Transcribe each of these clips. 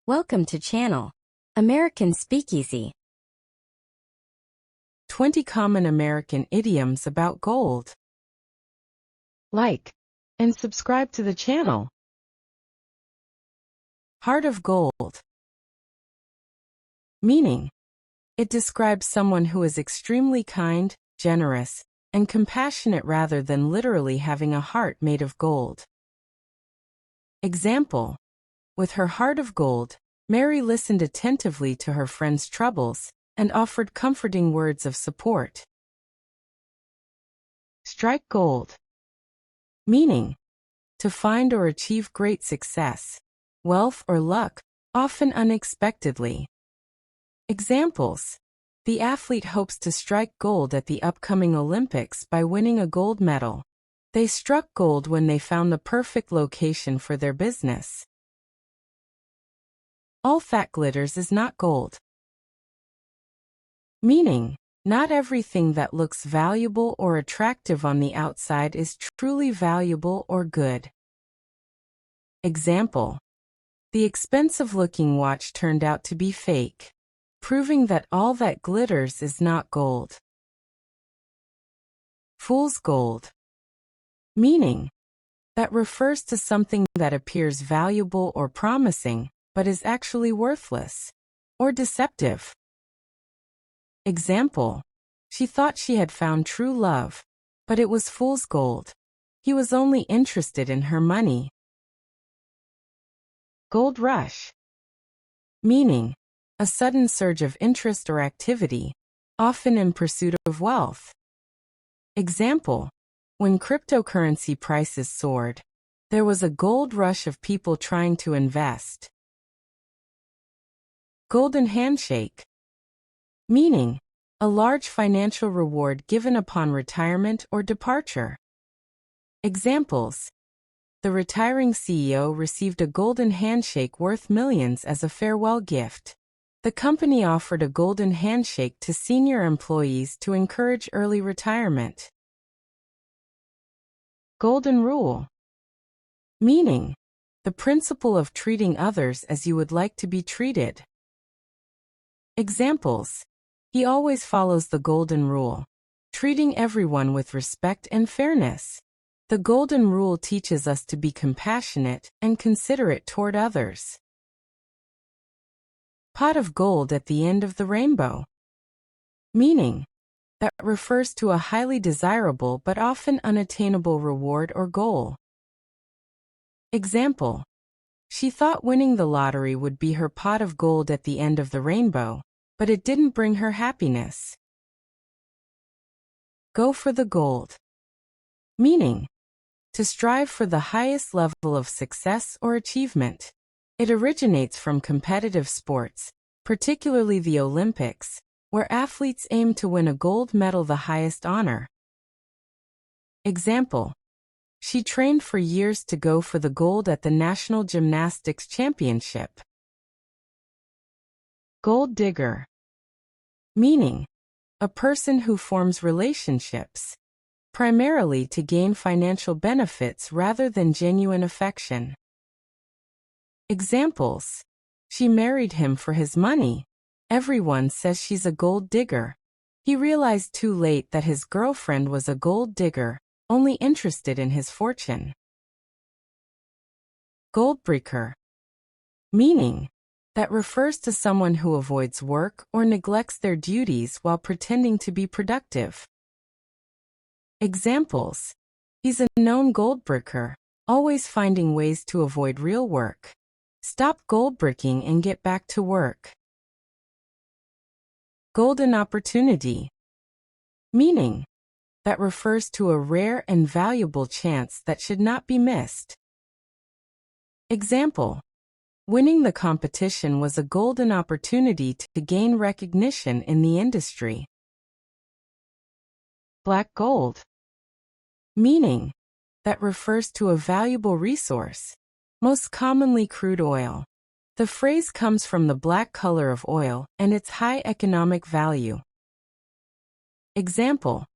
Welcome to channel American Speakeasy. 20 common American idioms about gold. Like and subscribe to the channel. Heart of gold. Meaning: it describes someone who is extremely kind, generous, and compassionate rather than literally having a heart made of gold. Example: with her heart of gold, Mary listened attentively to her friend's troubles and offered comforting words of support. Strike gold. Meaning: to find or achieve great success, wealth or luck, often unexpectedly. Examples: the athlete hopes to strike gold at the upcoming Olympics by winning a gold medal. They struck gold when they found the perfect location for their business. All that glitters is not gold. Meaning: not everything that looks valuable or attractive on the outside is truly valuable or good. Example: the expensive-looking watch turned out to be fake, proving that all that glitters is not gold. Fool's gold. Meaning: that refers to something that appears valuable or promising, but is actually worthless or deceptive. Example: she thought she had found true love, but it was fool's gold. He was only interested in her money. Gold rush. Meaning: a sudden surge of interest or activity, often in pursuit of wealth. Example: when cryptocurrency prices soared, there was a gold rush of people trying to invest. Golden handshake. Meaning: a large financial reward given upon retirement or departure. Examples: the retiring CEO received a golden handshake worth millions as a farewell gift. The company offered a golden handshake to senior employees to encourage early retirement. Golden rule. Meaning: the principle of treating others as you would like to be treated. Examples: he always follows the golden rule, treating everyone with respect and fairness. The golden rule teaches us to be compassionate and considerate toward others. Pot of gold at the end of the rainbow. Meaning: that refers to a highly desirable but often unattainable reward or goal. Example: she thought winning the lottery would be her pot of gold at the end of the rainbow, but it didn't bring her happiness. Go for the gold. Meaning: to strive for the highest level of success or achievement. It originates from competitive sports, particularly the Olympics, where athletes aim to win a gold medal, the highest honor. Example: she trained for years to go for the gold at the National Gymnastics Championship. Gold digger. Meaning: a person who forms relationships, primarily to gain financial benefits rather than genuine affection. Examples: she married him for his money. Everyone says she's a gold digger. He realized too late that his girlfriend was a gold digger, only interested in his fortune. Goldbreaker. Meaning: that refers to someone who avoids work or neglects their duties while pretending to be productive. Examples: he's a known goldbreaker, always finding ways to avoid real work. Stop goldbricking and get back to work. Golden opportunity. Meaning: that refers to a rare and valuable chance that should not be missed. Example: winning the competition was a golden opportunity to gain recognition in the industry. Black gold. Meaning: that refers to a valuable resource, most commonly crude oil. The phrase comes from the black color of oil and its high economic value. Example: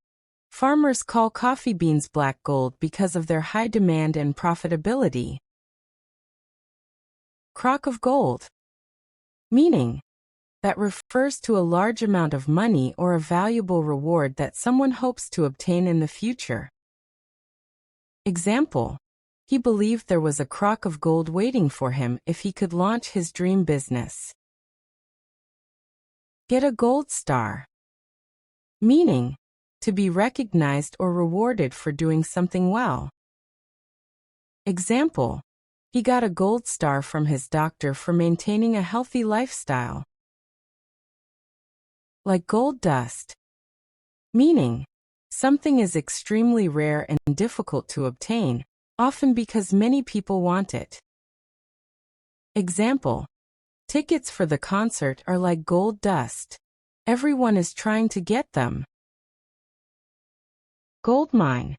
farmers call coffee beans black gold because of their high demand and profitability. Crock of gold. meaning that refers to a large amount of money or a valuable reward that someone hopes to obtain in the future. Example: he believed there was a crock of gold waiting for him if he could launch his dream business. Get a gold star, meaning to be recognized or rewarded for doing something well. Example: he got a gold star from his doctor for maintaining a healthy lifestyle. Like gold dust, meaning something is extremely rare and difficult to obtain, often because many people want it. Example: tickets for the concert are like gold dust. Everyone is trying to get them. Gold mine,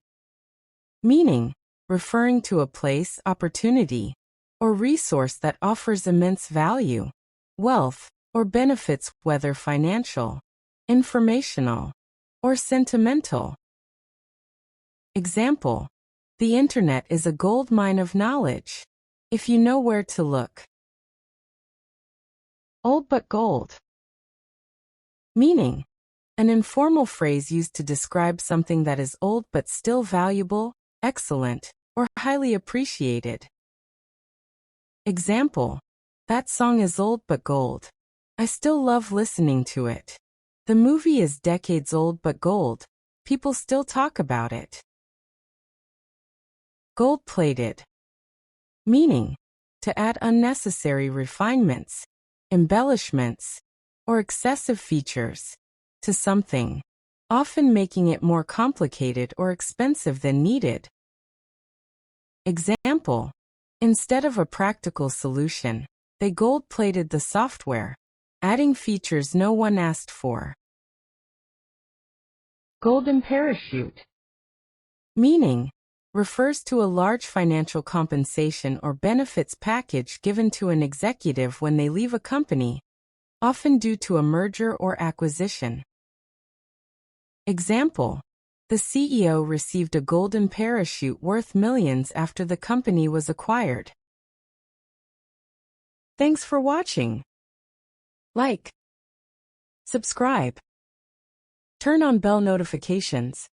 meaning referring to a place, opportunity, or resource that offers immense value, wealth, or benefits, whether financial, informational, or sentimental. Example: the internet is a gold mine of knowledge, if you know where to look. Old but gold, meaning an informal phrase used to describe something that is old but still valuable, excellent, or highly appreciated. Example: that song is old but gold. I still love listening to it. The movie is decades old but gold. People still talk about it. Gold-plated, meaning to add unnecessary refinements, embellishments, or excessive features to something, often making it more complicated or expensive than needed. Example: instead of a practical solution, they gold-plated the software, adding features no one asked for. Golden parachute, meaning refers to a large financial compensation or benefits package given to an executive when they leave a company, often due to a merger or acquisition. Example: the CEO received a golden parachute worth millions after the company was acquired. Thanks for watching. Like, subscribe, turn on bell notifications.